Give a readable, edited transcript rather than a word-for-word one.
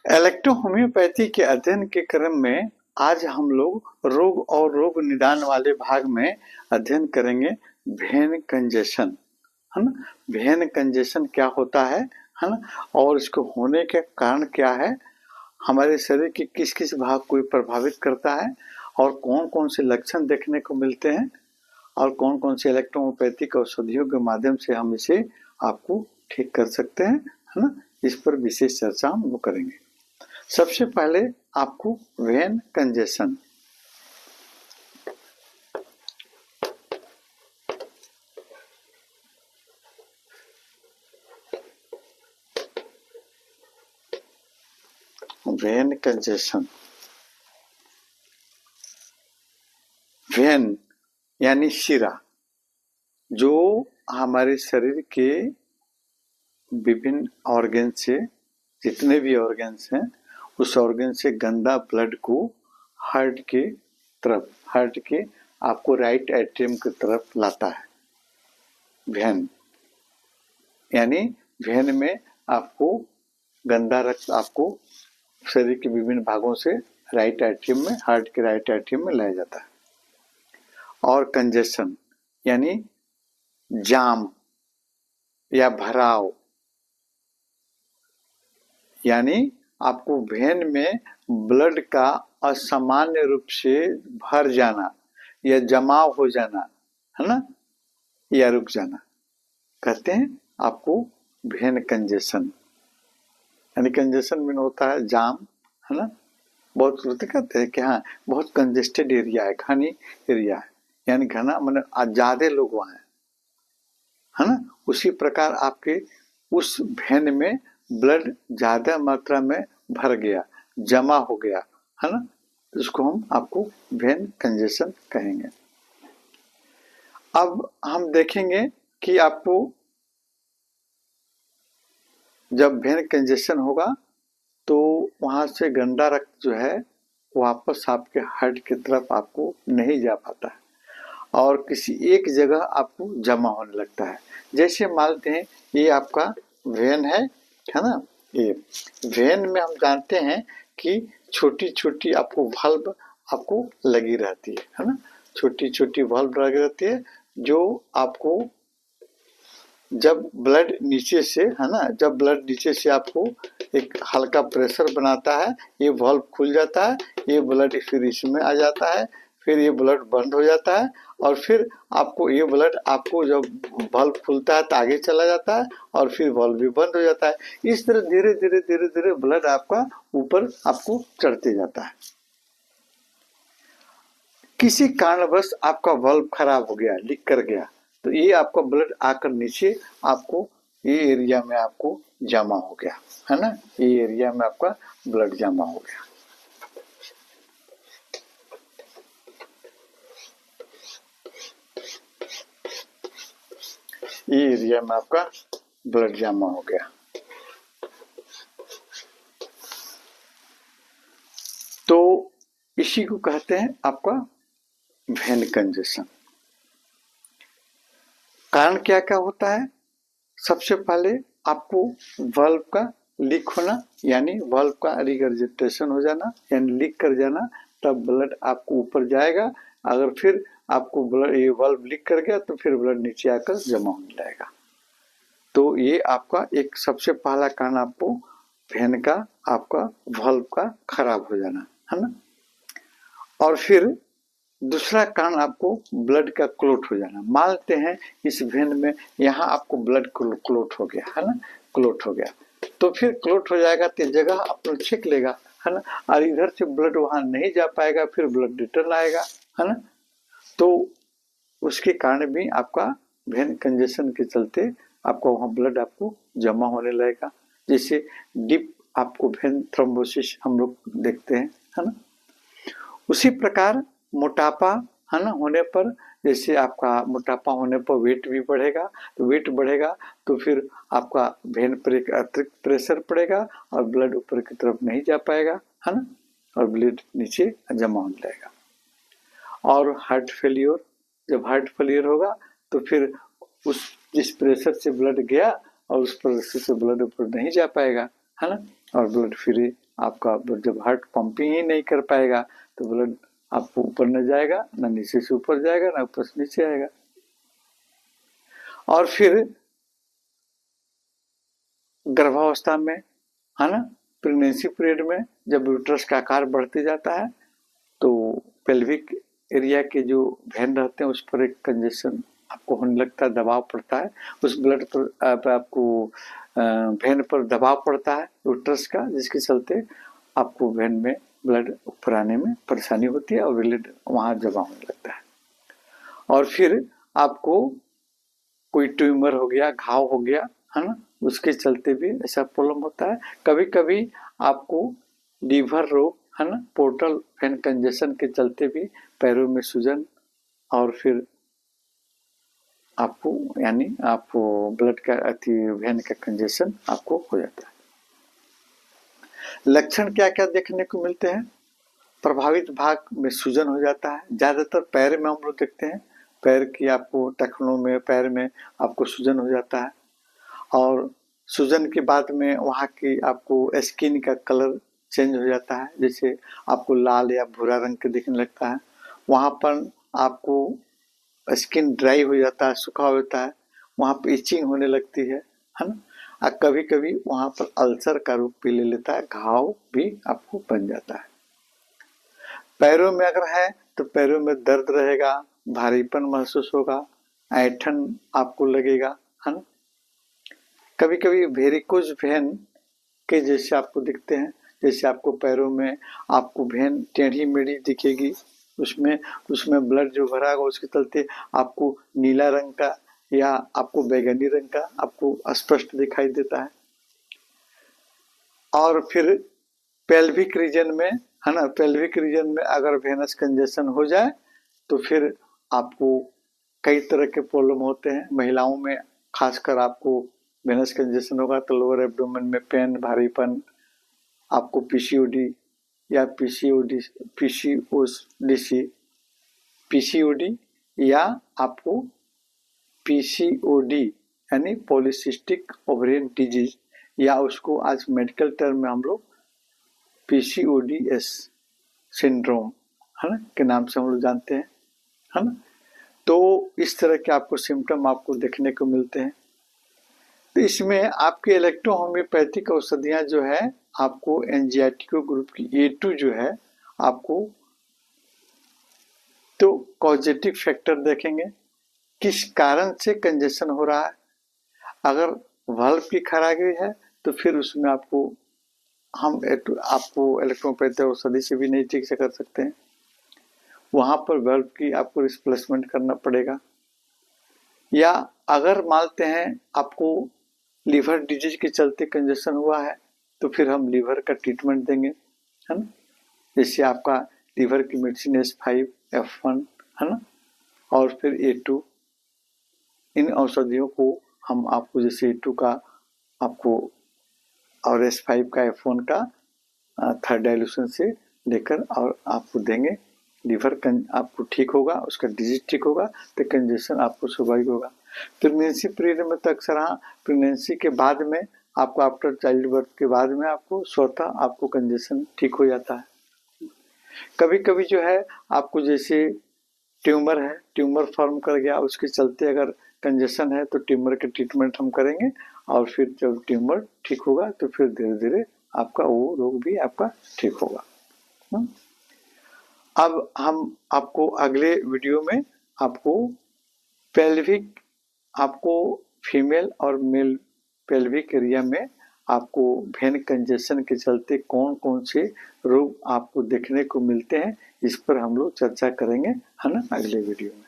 Electro homeopathy के अध्ययन के क्रम में आज हम लोग रोग और रोग निदान वाले भाग में अध्ययन करेंगे वेन कंजेशन, है ना। वेन कंजेशन क्या होता है ना, और इसको होने के कारण क्या है, हमारे शरीर के किस किस भाग को प्रभावित करता है और कौन कौन से लक्षण देखने को मिलते हैं और कौन कौन से इलेक्ट्रोहोम्योपैथिक औषधियों के माध्यम से हम इसे आपको ठीक कर सकते हैं, है ना। इस पर विशेष चर्चा हम लोग करेंगे। सबसे पहले आपको when congestion, when congestion, when यानी शिरा, जो हमारे शरीर के विभिन्न ऑर्गन से, जितने भी ऑर्गन्स हैं, उस ऑर्गन से गंदा ब्लड को हार्ट के आपको राइट एट्रियम की तरफ लाता है। वेन यानी वेन में आपको गंदा रक्त आपको शरीर के विभिन्न भागों से राइट एट्रियम में, हार्ट के राइट एट्रियम में लाया जाता है। और कंजेशन यानी जाम या भराव, यानी आपको वेन में ब्लड का असामान्य रूप से भर जाना या जमाव हो जाना, है ना, या रुक जाना, कहते हैं आपको वेन कंजेशन। यानी कंजेशन में होता है जाम, है ना। बहुत लोग कहते हैं कि हाँ बहुत कंजेस्टेड एरिया है, घनी एरिया है, यानी घना मतलब ज्यादा लोग वहाँ है ना। उसी प्रकार आपके उस वेन में ब्लड ज्यादा मात्रा में भर गया, जमा हो गया, है ना, इसको हम आपको वेन कंजेशन कहेंगे। अब हम देखेंगे कि आपको जब वेन कंजेशन होगा तो वहां से गंदा रक्त जो है वापस आपके हार्ट की तरफ आपको नहीं जा पाता है और किसी एक जगह आपको जमा होने लगता है। जैसे मानते हैं ये आपका वेन है ना। ये वेन में हम जानते हैं कि छोटी छोटी आपको वाल्व आपको लगी रहती है ना। छोटी छोटी वाल्व लगी रहती है जो आपको जब ब्लड नीचे से, है ना, जब ब्लड नीचे से आपको एक हल्का प्रेशर बनाता है, ये वाल्व खुल जाता है, ये ब्लड फिर इसमें आ जाता है, फिर ये ब्लड बंद हो जाता है और फिर आपको ये ब्लड आपको जब वाल्व खुलता है तो आगे चला जाता है और फिर वाल्व भी बंद हो जाता है। इस तरह धीरे धीरे धीरे धीरे ब्लड आपका ऊपर आपको चढ़ते जाता है। किसी कारणवश आपका वाल्व खराब हो गया, लीक कर गया, तो ये आपका ब्लड आकर नीचे आपको ये एरिया में आपको जमा हो गया, है ना। ये एरिया में आपका ब्लड जमा हो गया। ये एरिया में आपका ब्लड जमा हो गया तो इसी को कहते हैं आपका वेन कंजेशन। कारण क्या क्या होता है, सबसे पहले आपको वाल्व का लीक होना, यानी वाल्व का रिगर्जिटेशन हो जाना, यानी लीक कर जाना, तब ब्लड आपको ऊपर जाएगा। अगर फिर आपको ब्लड ये वाल्व लीक कर गया तो फिर ब्लड नीचे आकर जमा होने लगेगा। तो ये आपका एक सबसे पहला कारण आपको वेन का आपका वाल्व का खराब हो जाना, है ना। और फिर दूसरा कारण आपको ब्लड का क्लोट हो जाना। मानते हैं इस वेन में यहाँ आपको ब्लड क्लोट हो गया, है ना, क्लोट हो गया, तो फिर क्लोट हो जाएगा तो जगह अपना छींक लेगा, है ना, और इधर से ब्लड वहां नहीं जा पाएगा, फिर ब्लड रिटर्न आएगा, है ना। तो उसके कारण भी आपका वेन कंजेशन के चलते आपको वहां ब्लड आपको जमा होने लगेगा। जैसे डीप आपको वेन थ्रोम्बोसिस हम लोग देखते हैं, है ना। उसी प्रकार मोटापा, है ना, होने पर, जैसे आपका मोटापा होने पर वेट भी बढ़ेगा, तो वेट बढ़ेगा तो फिर आपका वेन पर एक अतिरिक्त प्रेशर पड़ेगा और ब्लड ऊपर की तरफ नहीं जा पाएगा, है ना, और ब्लड नीचे जमा होने लगेगा। और हार्ट फेलियर, जब हार्ट फेलियर होगा तो फिर उस जिस प्रेशर से ब्लड गया और उस प्रेशर से ब्लड ऊपर नहीं जा पाएगा, है ना, और ब्लड फिर आपका जब हार्ट पंपिंग ही नहीं कर पाएगा तो ब्लड आपको ऊपर न जाएगा, ना नीचे से ऊपर जाएगा, ना ऊपर से नीचे आएगा। और फिर गर्भावस्था में, है ना, प्रेगनेंसी पीरियड में जब यूट्रस का आकार बढ़ते जाता है तो पेल्विक एरिया के जो वेन रहते हैं उस पर एक कंजेशन आपको होने लगता है, दबाव पड़ता है उस ब्लड पर, आपको वेन पर दबाव पड़ता है यूट्रस का, जिसके चलते आपको वेन में ब्लड ऊपर आने में परेशानी होती है और ब्लड वहां जमा होने लगता है। और फिर आपको कोई ट्यूमर हो गया, घाव हो गया, है ना, उसके चलते भी ऐसा प्रॉब्लम होता है। कभी कभी आपको लीवर रोग, है ना, पोर्टल वेन कंजेशन के चलते भी पैरों में सूजन और फिर आपको यानी आपको ब्लड का वेन का कंजेशन आपको हो जाता है। लक्षण क्या क्या देखने को मिलते हैं? प्रभावित भाग में सूजन हो जाता है, ज्यादातर पैर में हम लोग देखते हैं, पैर की आपको टखनों में, पैर में आपको सूजन हो जाता है। और सूजन के बाद में वहाँ की आपको स्किन का कलर चेंज हो जाता है, जैसे आपको लाल या भूरा रंग के दिखने लगता है। वहाँ पर आपको स्किन ड्राई हो जाता है, सूखा हो जाता है, वहाँ पे इचिंग होने लगती है ना। और कभी कभी वहाँ पर अल्सर का रूप भी ले लेता है, घाव भी आपको बन जाता है। पैरों में अगर है तो पैरों में दर्द रहेगा, भारीपन महसूस होगा, ऐंठन आपको लगेगा, है ना। कभी कभी वेरिकोज वेन के जैसे आपको दिखते हैं, जैसे आपको पैरों में आपको वेन टेढ़ी मेढ़ी दिखेगी, उसमें ब्लड जो भरा होगा उसके चलते आपको नीला रंग का या आपको बैगनी रंग का आपको स्पष्ट दिखाई देता है। और फिर पेल्विक रीजन में, है ना, पेल्विक रीजन में अगर वेनस कंजेशन हो जाए तो फिर आपको कई तरह के प्रॉब्लम होते हैं। महिलाओं में खासकर आपको वेनस कंजेशन होगा तो लोअर एब्डोमेन में पेन, भारीपन, आपको पीसीओडी या पीसीओडी या आपको पीसीओडी यानी पॉलीसिस्टिक ओवरियन डिजीज, या उसको आज मेडिकल टर्म में हम लोग पीसीओडीएस सिंड्रोम, है ना, के नाम से हम लोग जानते हैं, है ना। तो इस तरह के आपको सिम्टम आपको देखने को मिलते हैं। तो इसमें आपके इलेक्ट्रोहोम्योपैथिक औषधियां जो है आपको एंजाइटी ग्रुप की A2 जो है आपको, तो कॉजेटिव फैक्टर देखेंगे, किस कारण से कंजेशन हो रहा है। अगर वाल्व की खराबी है तो फिर उसमें आपको आपको इलेक्ट्रोपैथिक औषधि से भी नहीं ठीक से कर सकते हैं, वहां पर वाल्व की आपको रिप्लेसमेंट करना पड़ेगा। या अगर मानते हैं आपको लीवर डिजीज के चलते कंजेशन हुआ है तो फिर हम लीवर का ट्रीटमेंट देंगे, है ना, जैसे आपका लीवर की मेडिसिन S5, F1, है ना, और फिर A2। इन औषधियों को हम आपको जैसे A2 का आपको और S5 का, F1 का थर्ड डाइल्यूशन से लेकर और आपको देंगे। लीवर आपको ठीक होगा, उसका डिजीज ठीक होगा तो कंजेशन आपको स्वाभाविक होगा। प्रेगनेंसी पीरियड में तो अक्सर, हाँ, प्रेगनेंसी के बाद में आपको आफ्टर चाइल्ड बर्थ के बाद में आपको स्वतः आपको कंजेशन ठीक हो जाता है। कभी कभी जो है आपको जैसे ट्यूमर है, ट्यूमर फॉर्म कर गया, उसके चलते अगर कंजेशन है तो ट्यूमर के ट्रीटमेंट हम करेंगे और फिर जब ट्यूमर ठीक होगा तो फिर धीरे धीरे आपका वो रोग भी आपका ठीक होगा। अब हम आपको अगले वीडियो में आपको पेल्विक, आपको फीमेल और मेल पेल्विक एरिया में आपको वेन कंजेशन के चलते कौन कौन से रोग आपको देखने को मिलते हैं, इस पर हम लोग चर्चा करेंगे, है ना, अगले वीडियो में।